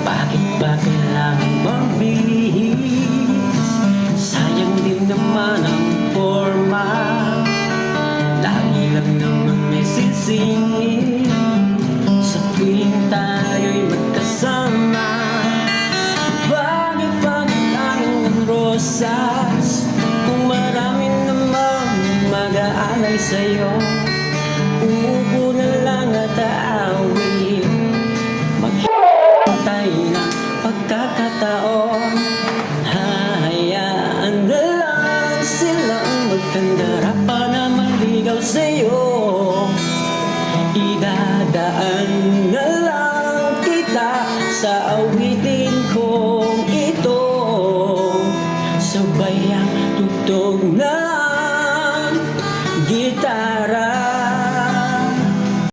Bakit ba kailangang mabihis? Sayang din naman ang forma. Lagi lang naman may sisingin sa tuwing tayo'y magkasama. Bakit ba kailangan ng rosas kung marami namang mag-aalay sa'yo? Umupo na lang at aawin, maghintay ng pagkakataon. Hahayaan na lang silang magkandara pa na maligaw sa'yo. Idadaan na